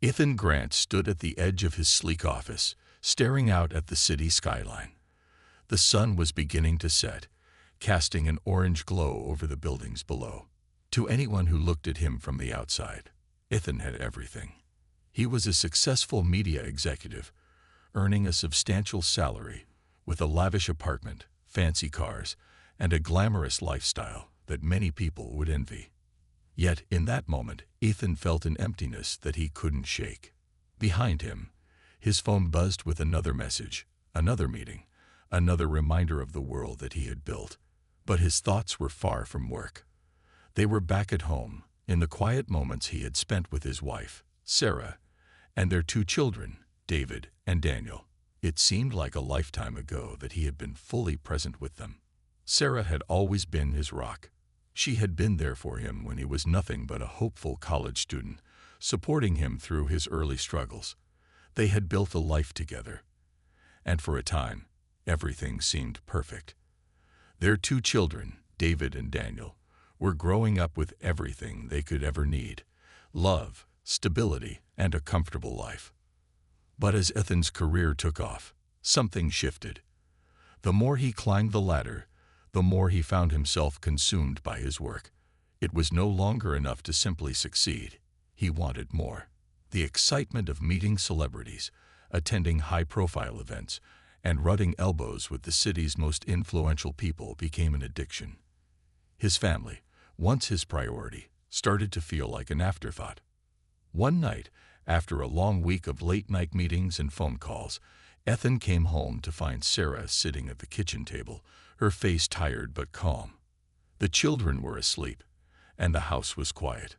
Ethan Grant stood at the edge of his sleek office, staring out at the city skyline. The sun was beginning to set, casting an orange glow over the buildings below. To anyone who looked at him from the outside, Ethan had everything. He was a successful media executive, earning a substantial salary, with a lavish apartment, fancy cars, and a glamorous lifestyle that many people would envy. Yet, in that moment, Ethan felt an emptiness that he couldn't shake. Behind him, his phone buzzed with another message, another meeting, another reminder of the world that he had built. But his thoughts were far from work. They were back at home, in the quiet moments he had spent with his wife, Sarah, and their two children, David and Daniel. It seemed like a lifetime ago that he had been fully present with them. Sarah had always been his rock. She had been there for him when he was nothing but a hopeful college student, supporting him through his early struggles. They had built a life together. And for a time, everything seemed perfect. Their two children, David and Daniel, were growing up with everything they could ever need: love, stability, and a comfortable life. But as Ethan's career took off, something shifted. The more he climbed the ladder, the more he found himself consumed by his work. It was no longer enough to simply succeed. He wanted more. The excitement of meeting celebrities, attending high-profile events, and rubbing elbows with the city's most influential people became an addiction. His family, once his priority, started to feel like an afterthought. One night, after a long week of late-night meetings and phone calls, Ethan came home to find Sarah sitting at the kitchen table, her face tired but calm. The children were asleep, and the house was quiet.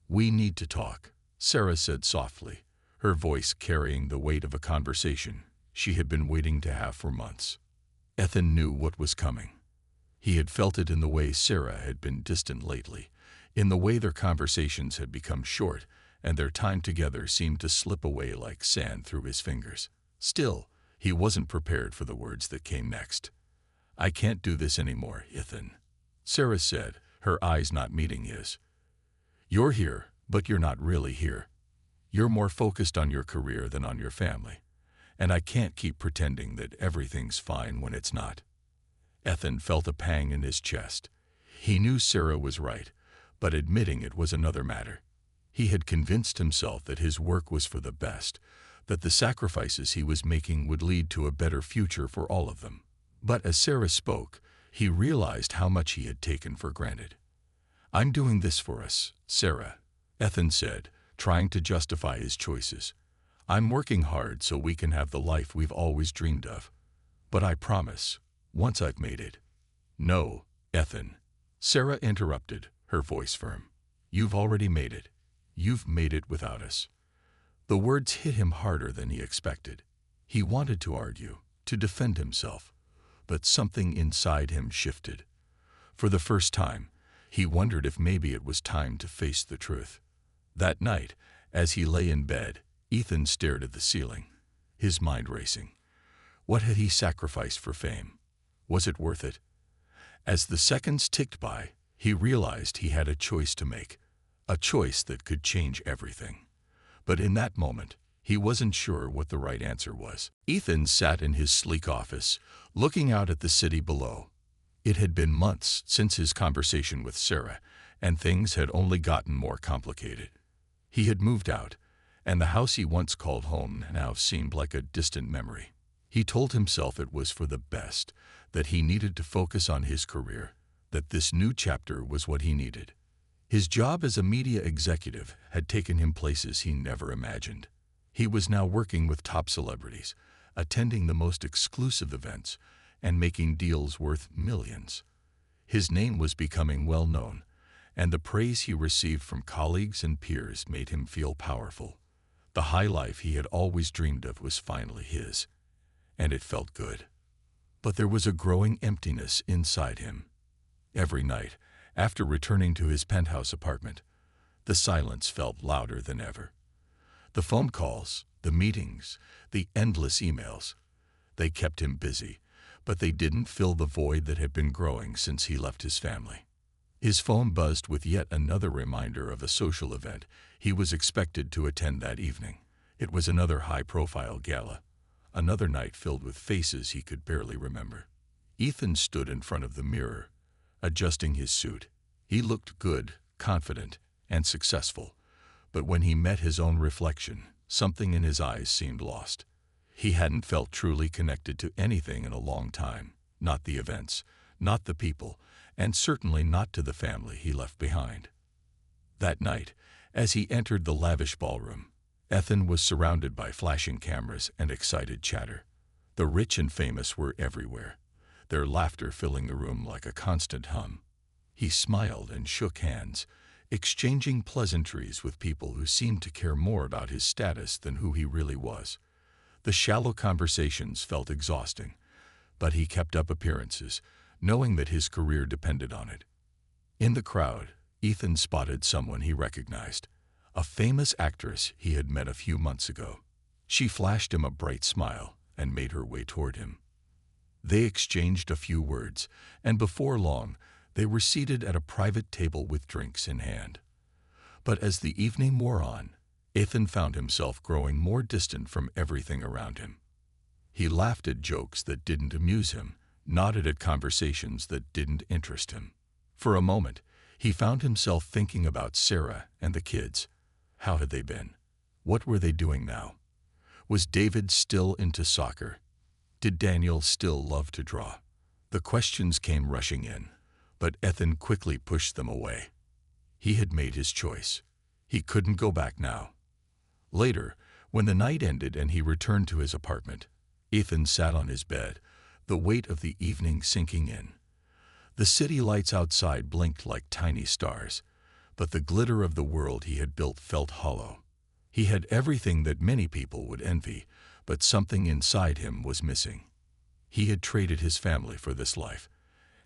"We need to talk," Sarah said softly, her voice carrying the weight of a conversation she had been waiting to have for months. Ethan knew what was coming. He had felt it in the way Sarah had been distant lately, in the way their conversations had become short, and their time together seemed to slip away like sand through his fingers. Still, he wasn't prepared for the words that came next. "I can't do this anymore, Ethan," Sarah said, her eyes not meeting his. "You're here, but you're not really here. You're more focused on your career than on your family, and I can't keep pretending that everything's fine when it's not." Ethan felt a pang in his chest. He knew Sarah was right, but admitting it was another matter. He had convinced himself that his work was for the best, that the sacrifices he was making would lead to a better future for all of them. But as Sarah spoke, he realized how much he had taken for granted. "I'm doing this for us, Sarah," Ethan said, trying to justify his choices. "I'm working hard so we can have the life we've always dreamed of. But I promise, once I've made it—" "No, Ethan," Sarah interrupted, her voice firm. "You've already made it. You've made it without us." The words hit him harder than he expected. He wanted to argue, to defend himself, but something inside him shifted. For the first time, he wondered if maybe it was time to face the truth. That night, as he lay in bed, Ethan stared at the ceiling, his mind racing. What had he sacrificed for fame? Was it worth it? As the seconds ticked by, he realized he had a choice to make, a choice that could change everything. But in that moment, he wasn't sure what the right answer was. Ethan sat in his sleek office, looking out at the city below. It had been months since his conversation with Sarah, and things had only gotten more complicated. He had moved out, and the house he once called home now seemed like a distant memory. He told himself it was for the best, that he needed to focus on his career, that this new chapter was what he needed. His job as a media executive had taken him places he never imagined. He was now working with top celebrities, attending the most exclusive events, and making deals worth millions. His name was becoming well known, and the praise he received from colleagues and peers made him feel powerful. The high life he had always dreamed of was finally his, and it felt good. But there was a growing emptiness inside him. Every night, after returning to his penthouse apartment, the silence felt louder than ever. The phone calls, the meetings, the endless emails, they kept him busy, but they didn't fill the void that had been growing since he left his family. His phone buzzed with yet another reminder of a social event he was expected to attend that evening. It was another high-profile gala, another night filled with faces he could barely remember. Ethan stood in front of the mirror, adjusting his suit. He looked good, confident, and successful, but when he met his own reflection, something in his eyes seemed lost. He hadn't felt truly connected to anything in a long time, not the events, not the people, and certainly not to the family he left behind. That night, as he entered the lavish ballroom, Ethan was surrounded by flashing cameras and excited chatter. The rich and famous were everywhere, their laughter filling the room like a constant hum. He smiled and shook hands, exchanging pleasantries with people who seemed to care more about his status than who he really was. The shallow conversations felt exhausting, but he kept up appearances, knowing that his career depended on it. In the crowd, Ethan spotted someone he recognized, a famous actress he had met a few months ago. She flashed him a bright smile and made her way toward him. They exchanged a few words, and before long, they were seated at a private table with drinks in hand. But as the evening wore on, Ethan found himself growing more distant from everything around him. He laughed at jokes that didn't amuse him, nodded at conversations that didn't interest him. For a moment, he found himself thinking about Sarah and the kids. How had they been? What were they doing now? Was David still into soccer? Did Daniel still love to draw? The questions came rushing in, but Ethan quickly pushed them away. He had made his choice. He couldn't go back now. Later, when the night ended and he returned to his apartment, Ethan sat on his bed, the weight of the evening sinking in. The city lights outside blinked like tiny stars, but the glitter of the world he had built felt hollow. He had everything that many people would envy, but something inside him was missing. He had traded his family for this life,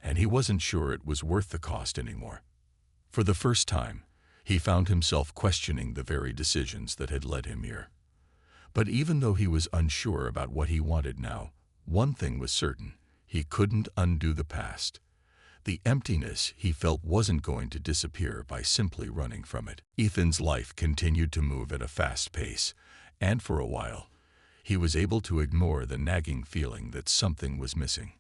and he wasn't sure it was worth the cost anymore. For the first time, he found himself questioning the very decisions that had led him here. But even though he was unsure about what he wanted now, one thing was certain: he couldn't undo the past. The emptiness he felt wasn't going to disappear by simply running from it. Ethan's life continued to move at a fast pace, and for a while, he was able to ignore the nagging feeling that something was missing.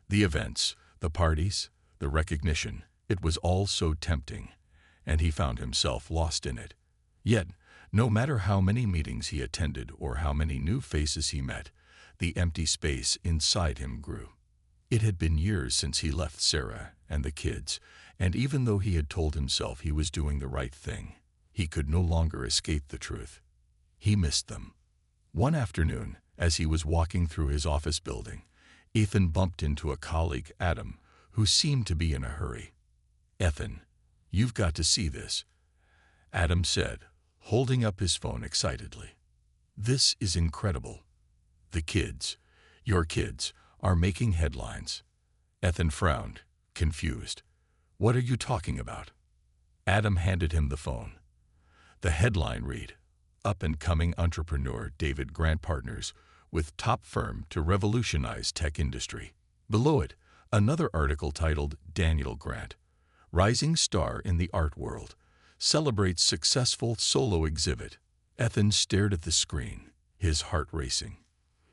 The events, the parties, the recognition, it was all so tempting, and he found himself lost in it. Yet, no matter how many meetings he attended or how many new faces he met, the empty space inside him grew. It had been years since he left Sarah and the kids, and even though he had told himself he was doing the right thing, he could no longer escape the truth. He missed them. One afternoon, as he was walking through his office building, Ethan bumped into a colleague, Adam, who seemed to be in a hurry. "Ethan, you've got to see this," Adam said, holding up his phone excitedly. "This is incredible. The kids, your kids, are making headlines." Ethan frowned, confused. "What are you talking about?" Adam handed him the phone. The headline read, "Up-and-coming entrepreneur David Grant partners with top firm to revolutionize tech industry." Below it, another article titled "Daniel Grant, rising star in the art world, celebrates successful solo exhibit." Ethan stared at the screen, his heart racing.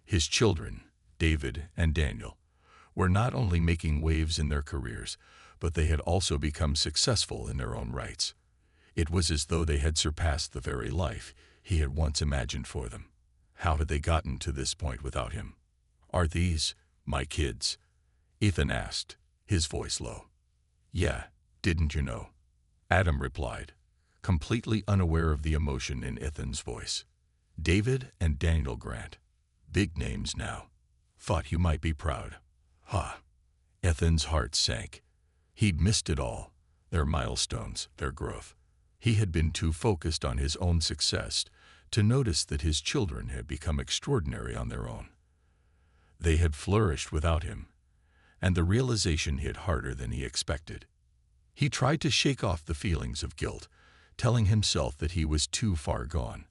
His children, David and Daniel, were not only making waves in their careers, but they had also become successful in their own rights. It was as though they had surpassed the very life he had once imagined for them. How had they gotten to this point without him? "Are these my kids?" Ethan asked, his voice low. "Yeah, didn't you know?" Adam replied, completely unaware of the emotion in Ethan's voice. "David and Daniel Grant. Big names now. Thought you might be proud." "Ha." Ethan's heart sank. He'd missed it all, their milestones, their growth. He had been too focused on his own success to notice that his children had become extraordinary on their own. They had flourished without him, and the realization hit harder than he expected. He tried to shake off the feelings of guilt, telling himself that he was too far gone,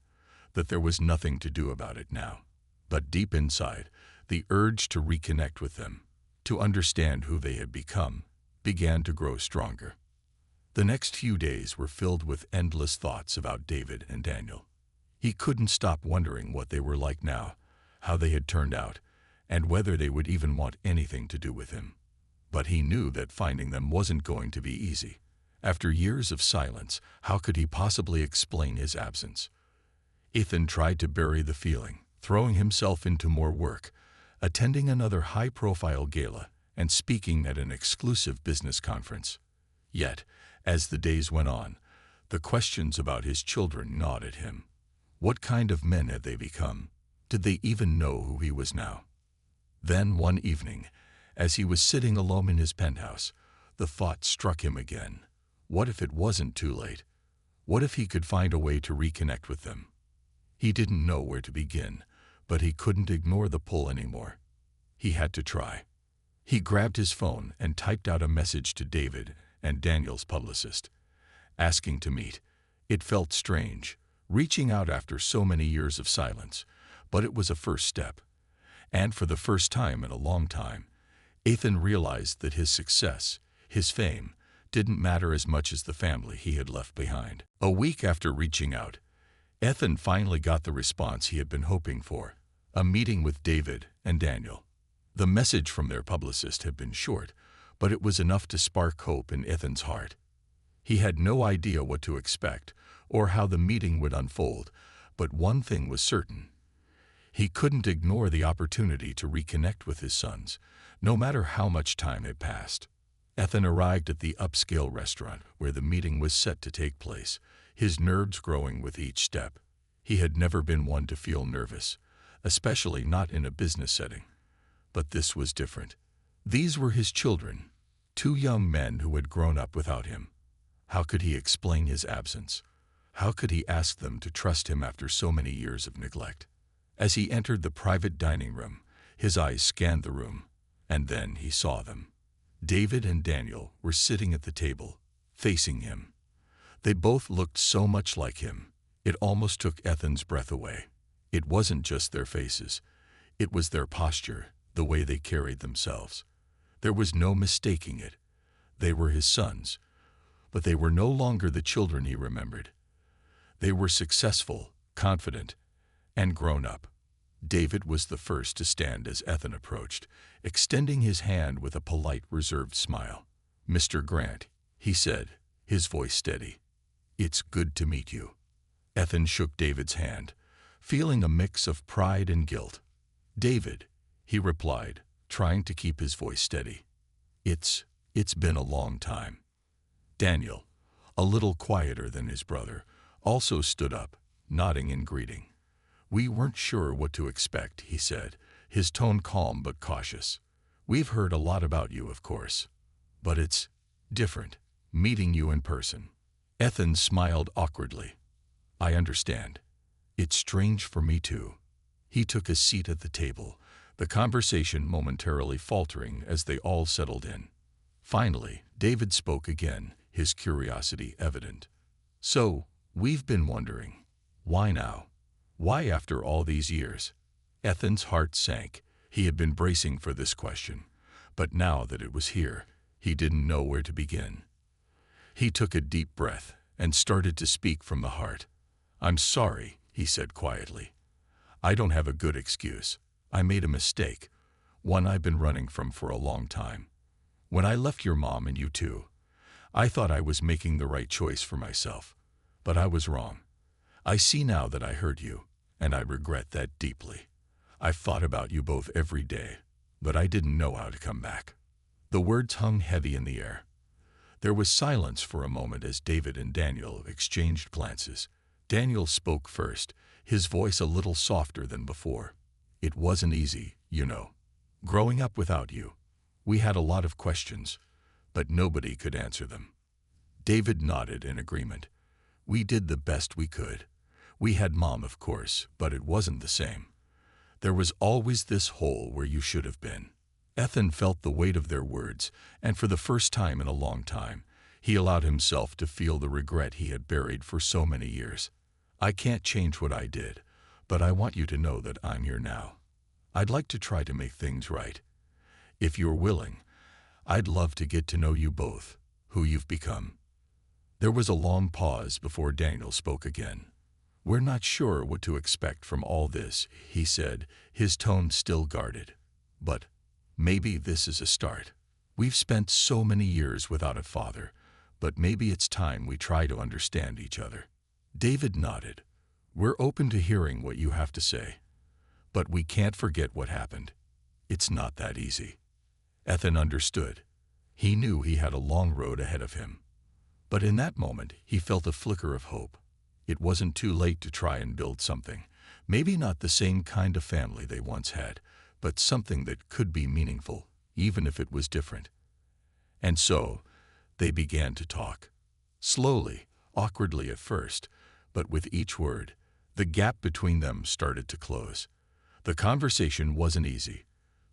that there was nothing to do about it now. But deep inside, the urge to reconnect with them, to understand who they had become, began to grow stronger. The next few days were filled with endless thoughts about David and Daniel. He couldn't stop wondering what they were like now, how they had turned out, and whether they would even want anything to do with him. But he knew that finding them wasn't going to be easy. After years of silence, how could he possibly explain his absence? Ethan tried to bury the feeling, throwing himself into more work, attending another high-profile gala, and speaking at an exclusive business conference. Yet, as the days went on, the questions about his children gnawed at him. What kind of men had they become? Did they even know who he was now? Then one evening, as he was sitting alone in his penthouse, the thought struck him again. What if it wasn't too late? What if he could find a way to reconnect with them? He didn't know where to begin, but he couldn't ignore the pull anymore. He had to try. He grabbed his phone and typed out a message to David and Daniel's publicist, asking to meet. It felt strange, reaching out after so many years of silence, but it was a first step. And for the first time in a long time, Ethan realized that his success, his fame, didn't matter as much as the family he had left behind. A week after reaching out, Ethan finally got the response he had been hoping for, a meeting with David and Daniel. The message from their publicist had been short, but it was enough to spark hope in Ethan's heart. He had no idea what to expect or how the meeting would unfold, but one thing was certain. He couldn't ignore the opportunity to reconnect with his sons, no matter how much time had passed. Ethan arrived at the upscale restaurant where the meeting was set to take place, his nerves growing with each step. He had never been one to feel nervous, especially not in a business setting. But this was different. These were his children, two young men who had grown up without him. How could he explain his absence? How could he ask them to trust him after so many years of neglect? As he entered the private dining room, his eyes scanned the room, and then he saw them. David and Daniel were sitting at the table, facing him. They both looked so much like him, it almost took Ethan's breath away. It wasn't just their faces. It was their posture, the way they carried themselves. There was no mistaking it. They were his sons, but they were no longer the children he remembered. They were successful, confident, and grown up. David was the first to stand as Ethan approached, extending his hand with a polite, reserved smile. "Mr. Grant," he said, his voice steady. "It's good to meet you." Ethan shook David's hand, feeling a mix of pride and guilt. "David," he replied, trying to keep his voice steady. It's been a long time." Daniel, a little quieter than his brother, also stood up, nodding in greeting. "We weren't sure what to expect," he said, his tone calm but cautious. "We've heard a lot about you, of course, but it's different, meeting you in person." Ethan smiled awkwardly. "I understand. It's strange for me too." He took a seat at the table, the conversation momentarily faltering as they all settled in. Finally, David spoke again, his curiosity evident. "So, we've been wondering, why now? Why after all these years?" Ethan's heart sank. He had been bracing for this question, but now that it was here, he didn't know where to begin. He took a deep breath and started to speak from the heart. "I'm sorry," he said quietly. "I don't have a good excuse. I made a mistake, one I've been running from for a long time. When I left your mom and you too, I thought I was making the right choice for myself, but I was wrong. I see now that I hurt you, and I regret that deeply. I've thought about you both every day, but I didn't know how to come back." The words hung heavy in the air. There was silence for a moment as David and Daniel exchanged glances. Daniel spoke first, his voice a little softer than before. "It wasn't easy, you know. Growing up without you, we had a lot of questions, but nobody could answer them." David nodded in agreement. "We did the best we could. We had Mom, of course, but it wasn't the same. There was always this hole where you should have been." Ethan felt the weight of their words, and for the first time in a long time, he allowed himself to feel the regret he had buried for so many years. "I can't change what I did, but I want you to know that I'm here now. I'd like to try to make things right. If you're willing, I'd love to get to know you both, who you've become." There was a long pause before Daniel spoke again. "We're not sure what to expect from all this," he said, his tone still guarded. "But maybe this is a start. We've spent so many years without a father, but maybe it's time we try to understand each other." David nodded. "We're open to hearing what you have to say. But we can't forget what happened. It's not that easy." Ethan understood. He knew he had a long road ahead of him. But in that moment, he felt a flicker of hope. It wasn't too late to try and build something. Maybe not the same kind of family they once had, but something that could be meaningful, even if it was different. And so, they began to talk. Slowly, awkwardly at first, but with each word, the gap between them started to close. The conversation wasn't easy,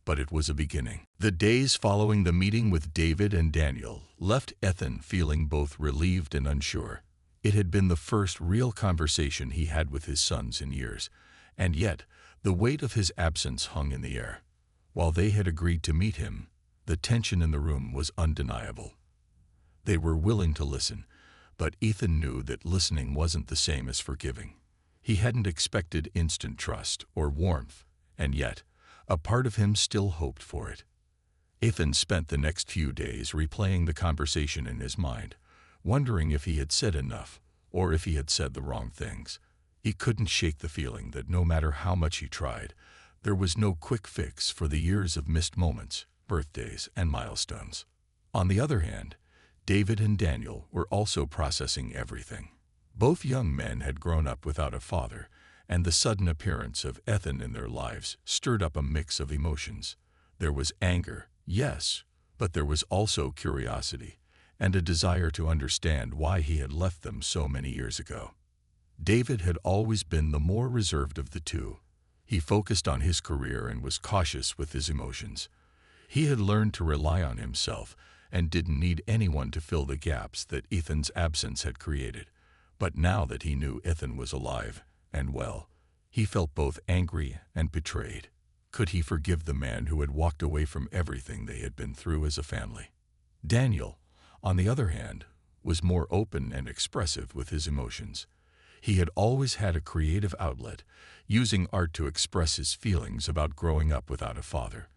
but it was a beginning. The days following the meeting with David and Daniel left Ethan feeling both relieved and unsure. It had been the first real conversation he had with his sons in years, and yet the weight of his absence hung in the air. While they had agreed to meet him, the tension in the room was undeniable. They were willing to listen, but Ethan knew that listening wasn't the same as forgiving. He hadn't expected instant trust or warmth, and yet a part of him still hoped for it. Ethan spent the next few days replaying the conversation in his mind, wondering if he had said enough or if he had said the wrong things. He couldn't shake the feeling that no matter how much he tried, there was no quick fix for the years of missed moments, birthdays, and milestones. On the other hand, David and Daniel were also processing everything. Both young men had grown up without a father, and the sudden appearance of Ethan in their lives stirred up a mix of emotions. There was anger, yes, but there was also curiosity and a desire to understand why he had left them so many years ago. David had always been the more reserved of the two. He focused on his career and was cautious with his emotions. He had learned to rely on himself and didn't need anyone to fill the gaps that Ethan's absence had created. But now that he knew Ethan was alive and well, he felt both angry and betrayed. Could he forgive the man who had walked away from everything they had been through as a family? Daniel, on the other hand, was more open and expressive with his emotions. He had always had a creative outlet, using art to express his feelings about growing up without a father.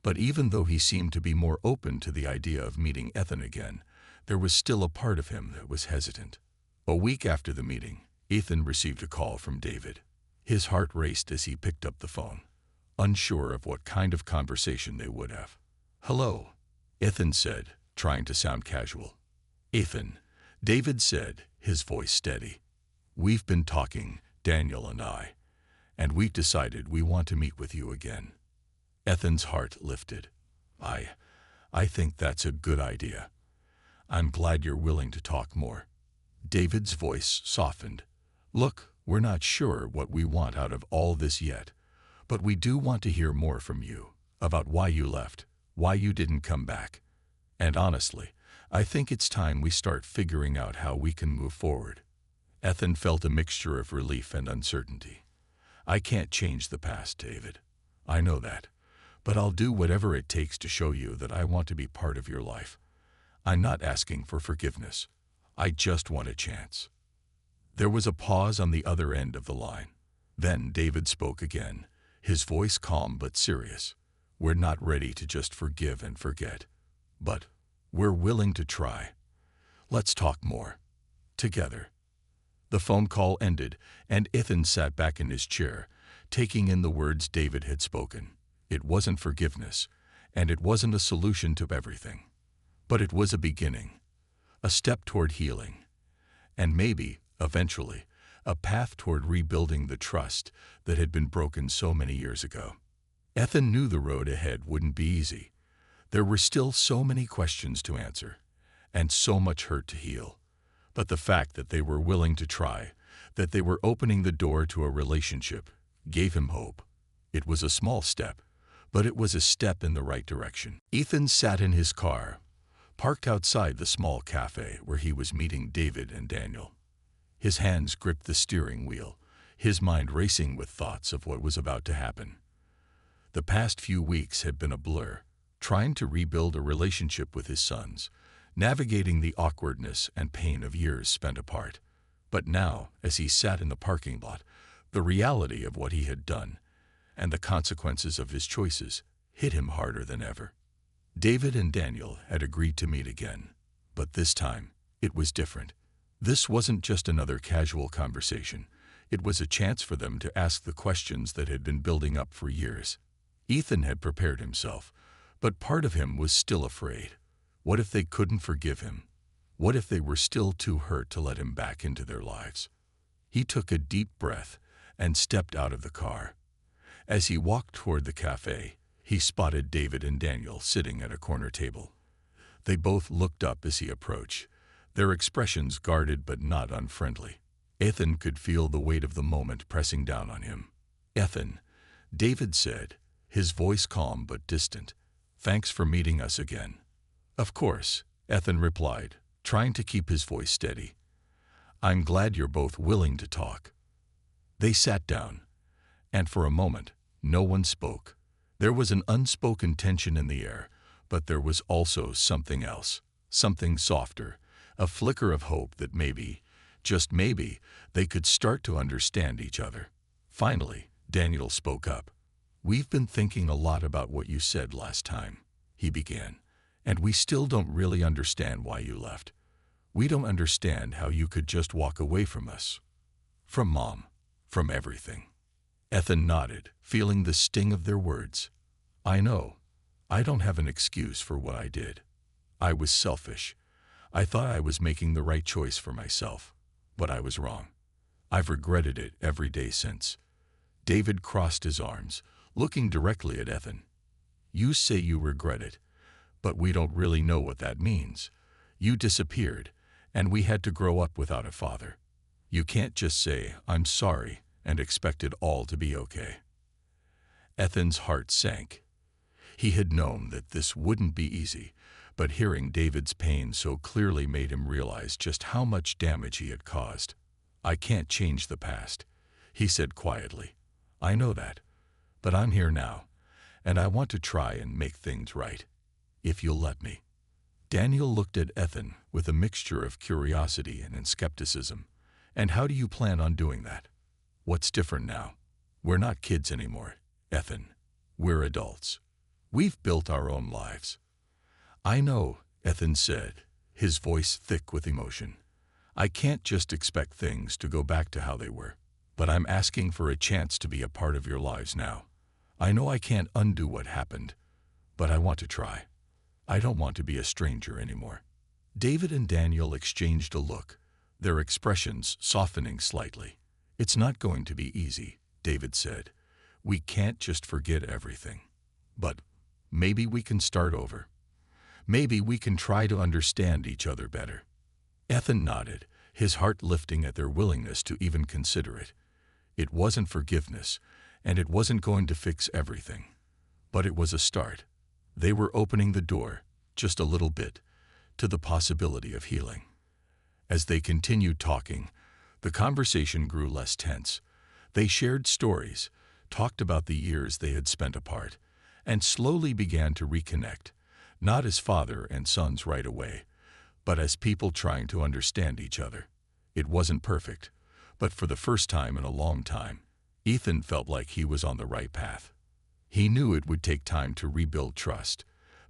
But even though he seemed to be more open to the idea of meeting Ethan again, there was still a part of him that was hesitant. A week after the meeting, Ethan received a call from David. His heart raced as he picked up the phone, unsure of what kind of conversation they would have. "Hello," Ethan said, trying to sound casual. "Ethan," David said, his voice steady. "We've been talking, Daniel and I, and we've decided we want to meet with you again." Ethan's heart lifted. I think that's a good idea. I'm glad you're willing to talk more." David's voice softened. "Look, we're not sure what we want out of all this yet, but we do want to hear more from you about why you left, why you didn't come back. And honestly, I think it's time we start figuring out how we can move forward." Ethan felt a mixture of relief and uncertainty. "I can't change the past, David. I know that. But I'll do whatever it takes to show you that I want to be part of your life. I'm not asking for forgiveness. I just want a chance." There was a pause on the other end of the line. Then David spoke again, his voice calm but serious. "We're not ready to just forgive and forget, but we're willing to try. Let's talk more. Together." The phone call ended, and Ethan sat back in his chair, taking in the words David had spoken. It wasn't forgiveness, and it wasn't a solution to everything. But it was a beginning, a step toward healing, and maybe, eventually, a path toward rebuilding the trust that had been broken so many years ago. Ethan knew the road ahead wouldn't be easy. There were still so many questions to answer, and so much hurt to heal. But the fact that they were willing to try, that they were opening the door to a relationship, gave him hope. It was a small step, but it was a step in the right direction. Ethan sat in his car, parked outside the small cafe where he was meeting David and Daniel. His hands gripped the steering wheel, his mind racing with thoughts of what was about to happen. The past few weeks had been a blur, trying to rebuild a relationship with his sons, navigating the awkwardness and pain of years spent apart. But now, as he sat in the parking lot, the reality of what he had done and the consequences of his choices hit him harder than ever. David and Daniel had agreed to meet again, but this time it was different. This wasn't just another casual conversation. It was a chance for them to ask the questions that had been building up for years. Ethan had prepared himself, but part of him was still afraid. What if they couldn't forgive him? What if they were still too hurt to let him back into their lives? He took a deep breath and stepped out of the car. As he walked toward the cafe, he spotted David and Daniel sitting at a corner table. They both looked up as he approached, their expressions guarded but not unfriendly. Ethan could feel the weight of the moment pressing down on him. "Ethan," David said, his voice calm but distant. "Thanks for meeting us again." "Of course," Ethan replied, trying to keep his voice steady. "I'm glad you're both willing to talk." They sat down, and for a moment, no one spoke. There was an unspoken tension in the air, but there was also something else, something softer, a flicker of hope that maybe, just maybe, they could start to understand each other. Finally, Daniel spoke up. "We've been thinking a lot about what you said last time," he began, "and we still don't really understand why you left. We don't understand how you could just walk away from us. From Mom. From everything." Ethan nodded, feeling the sting of their words. "I know. I don't have an excuse for what I did. I was selfish. I thought I was making the right choice for myself, but I was wrong. I've regretted it every day since." David crossed his arms, looking directly at Ethan. "You say you regret it, but we don't really know what that means. You disappeared, and we had to grow up without a father. You can't just say, 'I'm sorry,' and expect it all to be okay." Ethan's heart sank. He had known that this wouldn't be easy, but hearing David's pain so clearly made him realize just how much damage he had caused. "I can't change the past," he said quietly. "I know that, but I'm here now, and I want to try and make things right, if you'll let me." Daniel looked at Ethan with a mixture of curiosity and skepticism. "And how do you plan on doing that? What's different now? We're not kids anymore, Ethan. We're adults. We've built our own lives." "I know," Ethan said, his voice thick with emotion. "I can't just expect things to go back to how they were, but I'm asking for a chance to be a part of your lives now. I know I can't undo what happened, but I want to try. I don't want to be a stranger anymore." David and Daniel exchanged a look, their expressions softening slightly. "It's not going to be easy," David said. "We can't just forget everything. But maybe we can start over. Maybe we can try to understand each other better." Ethan nodded, his heart lifting at their willingness to even consider it. It wasn't forgiveness, and it wasn't going to fix everything. But it was a start. They were opening the door, just a little bit, to the possibility of healing. As they continued talking, the conversation grew less tense. They shared stories, talked about the years they had spent apart, and slowly began to reconnect, not as father and sons right away, but as people trying to understand each other. It wasn't perfect, but for the first time in a long time, Ethan felt like he was on the right path. He knew it would take time to rebuild trust,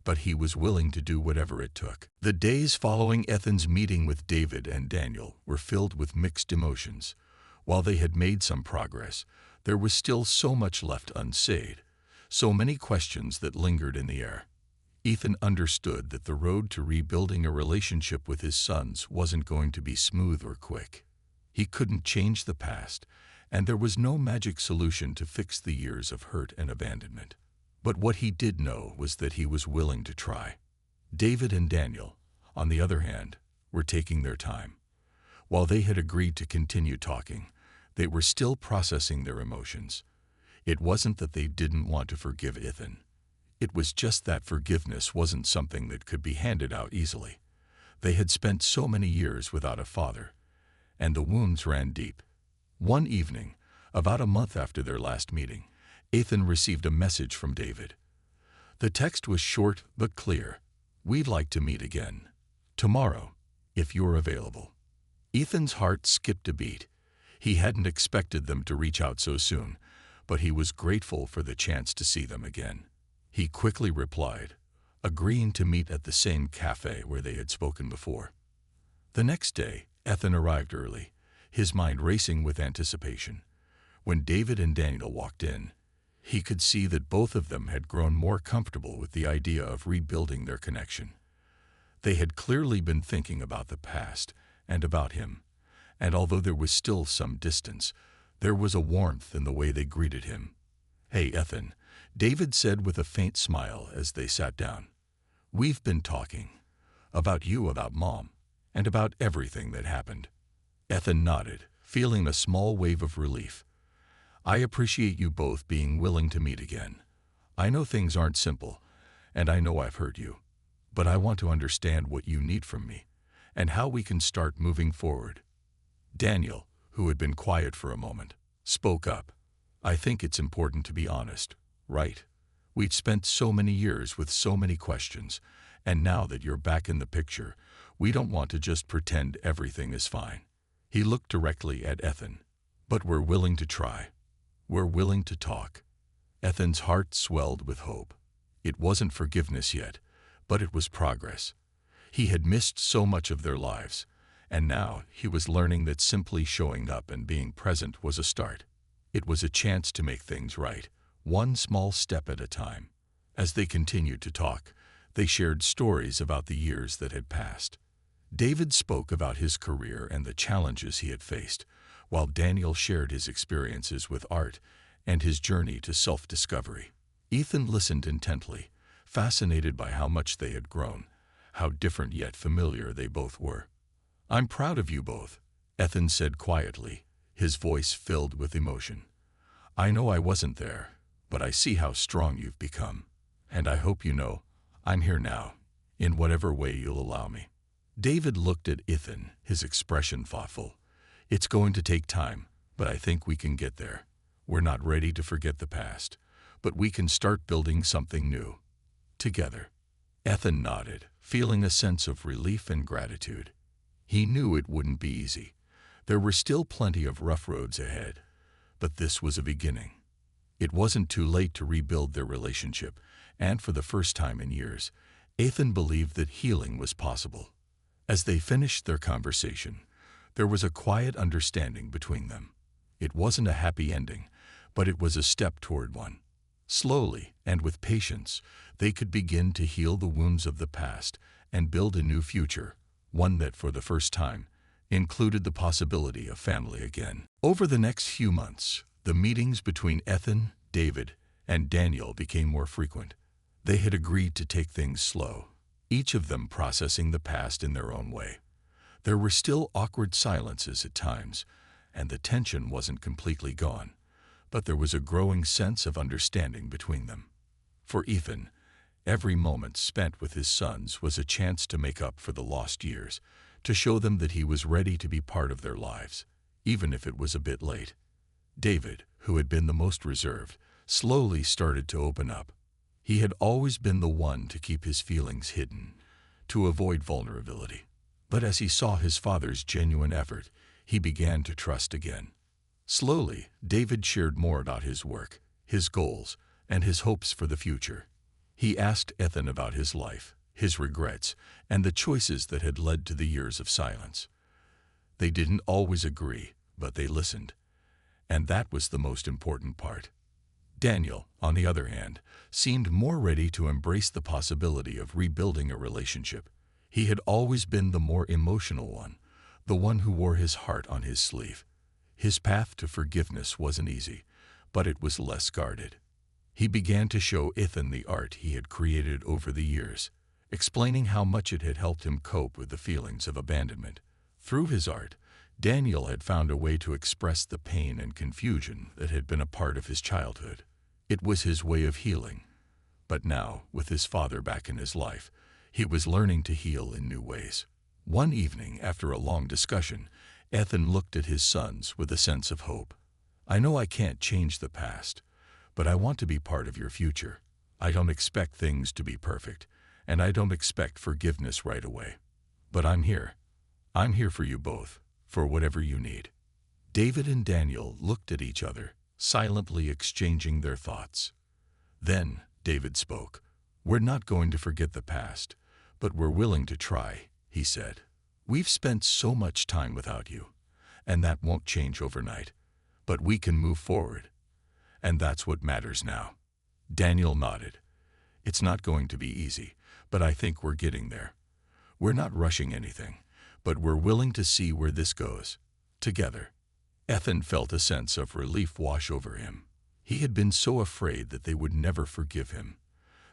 but he was willing to do whatever it took. The days following Ethan's meeting with David and Daniel were filled with mixed emotions. While they had made some progress, there was still so much left unsaid, so many questions that lingered in the air. Ethan understood that the road to rebuilding a relationship with his sons wasn't going to be smooth or quick. He couldn't change the past, and there was no magic solution to fix the years of hurt and abandonment. But what he did know was that he was willing to try. David and Daniel, on the other hand, were taking their time. While they had agreed to continue talking, they were still processing their emotions. It wasn't that they didn't want to forgive Ethan. It was just that forgiveness wasn't something that could be handed out easily. They had spent so many years without a father, and the wounds ran deep. One evening, about a month after their last meeting, Ethan received a message from David. The text was short but clear. "We'd like to meet again. Tomorrow, if you're available." Ethan's heart skipped a beat. He hadn't expected them to reach out so soon, but he was grateful for the chance to see them again. He quickly replied, agreeing to meet at the same cafe where they had spoken before. The next day, Ethan arrived early, his mind racing with anticipation. When David and Daniel walked in, he could see that both of them had grown more comfortable with the idea of rebuilding their connection. They had clearly been thinking about the past and about him, and although there was still some distance, there was a warmth in the way they greeted him. "Hey, Ethan," David said with a faint smile as they sat down. "We've been talking. About you, about Mom, and about everything that happened." Ethan nodded, feeling a small wave of relief. "I appreciate you both being willing to meet again. I know things aren't simple, and I know I've hurt you, but I want to understand what you need from me, and how we can start moving forward." Daniel, who had been quiet for a moment, spoke up. "I think it's important to be honest, right? We'd spent so many years with so many questions, and now that you're back in the picture, we don't want to just pretend everything is fine." He looked directly at Ethan. "But we're willing to try. We're willing to talk." Ethan's heart swelled with hope. It wasn't forgiveness yet, but it was progress. He had missed so much of their lives, and now he was learning that simply showing up and being present was a start. It was a chance to make things right, one small step at a time. As they continued to talk, they shared stories about the years that had passed. David spoke about his career and the challenges he had faced, while Daniel shared his experiences with art and his journey to self-discovery. Ethan listened intently, fascinated by how much they had grown, how different yet familiar they both were. "I'm proud of you both," Ethan said quietly, his voice filled with emotion. "I know I wasn't there, but I see how strong you've become, and I hope you know I'm here now, in whatever way you'll allow me." David looked at Ethan, his expression thoughtful. "It's going to take time, but I think we can get there. We're not ready to forget the past, but we can start building something new, together." Ethan nodded, feeling a sense of relief and gratitude. He knew it wouldn't be easy. There were still plenty of rough roads ahead, but this was a beginning. It wasn't too late to rebuild their relationship, and for the first time in years, Ethan believed that healing was possible. As they finished their conversation, there was a quiet understanding between them. It wasn't a happy ending, but it was a step toward one. Slowly and with patience, they could begin to heal the wounds of the past and build a new future, one that, for the first time, included the possibility of family again. Over the next few months, the meetings between Ethan, David, and Daniel became more frequent. They had agreed to take things slow, each of them processing the past in their own way. There were still awkward silences at times, and the tension wasn't completely gone, but there was a growing sense of understanding between them. For Ethan, every moment spent with his sons was a chance to make up for the lost years, to show them that he was ready to be part of their lives, even if it was a bit late. David, who had been the most reserved, slowly started to open up. He had always been the one to keep his feelings hidden, to avoid vulnerability. But as he saw his father's genuine effort, he began to trust again. Slowly, David shared more about his work, his goals, and his hopes for the future. He asked Ethan about his life, his regrets, and the choices that had led to the years of silence. They didn't always agree, but they listened. And that was the most important part. Daniel, on the other hand, seemed more ready to embrace the possibility of rebuilding a relationship. He had always been the more emotional one, the one who wore his heart on his sleeve. His path to forgiveness wasn't easy, but it was less guarded. He began to show Ethan the art he had created over the years, explaining how much it had helped him cope with the feelings of abandonment. Through his art, Daniel had found a way to express the pain and confusion that had been a part of his childhood. It was his way of healing. But now, with his father back in his life, he was learning to heal in new ways. One evening, after a long discussion, Ethan looked at his sons with a sense of hope. "I know I can't change the past, but I want to be part of your future. I don't expect things to be perfect, and I don't expect forgiveness right away. But I'm here. I'm here for you both, for whatever you need. David and Daniel looked at each other, silently exchanging their thoughts. Then David spoke. We're not going to forget the past, but we're willing to try, he said. We've spent so much time without you, and that won't change overnight. But we can move forward, and that's what matters now. Daniel nodded. It's not going to be easy, but I think we're getting there. We're not rushing anything, but we're willing to see where this goes, together. Ethan felt a sense of relief wash over him. He had been so afraid that they would never forgive him,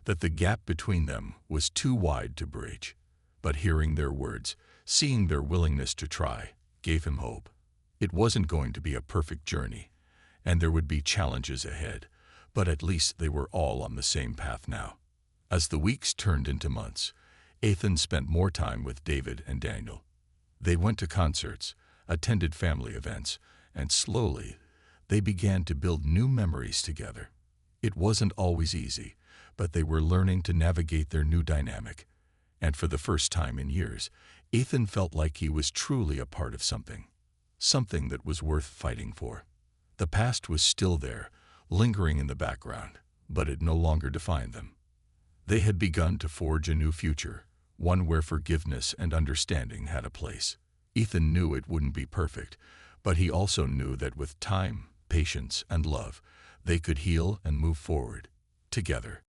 that the gap between them was too wide to bridge. But hearing their words, seeing their willingness to try, gave him hope. It wasn't going to be a perfect journey, and there would be challenges ahead, but at least they were all on the same path now. As the weeks turned into months, Ethan spent more time with David and Daniel. They went to concerts, attended family events, and slowly, they began to build new memories together. It wasn't always easy, but they were learning to navigate their new dynamic. And for the first time in years, Ethan felt like he was truly a part of something that was worth fighting for. The past was still there, lingering in the background, but it no longer defined them. They had begun to forge a new future, one where forgiveness and understanding had a place. Ethan knew it wouldn't be perfect, but he also knew that with time, patience, and love, they could heal and move forward, together.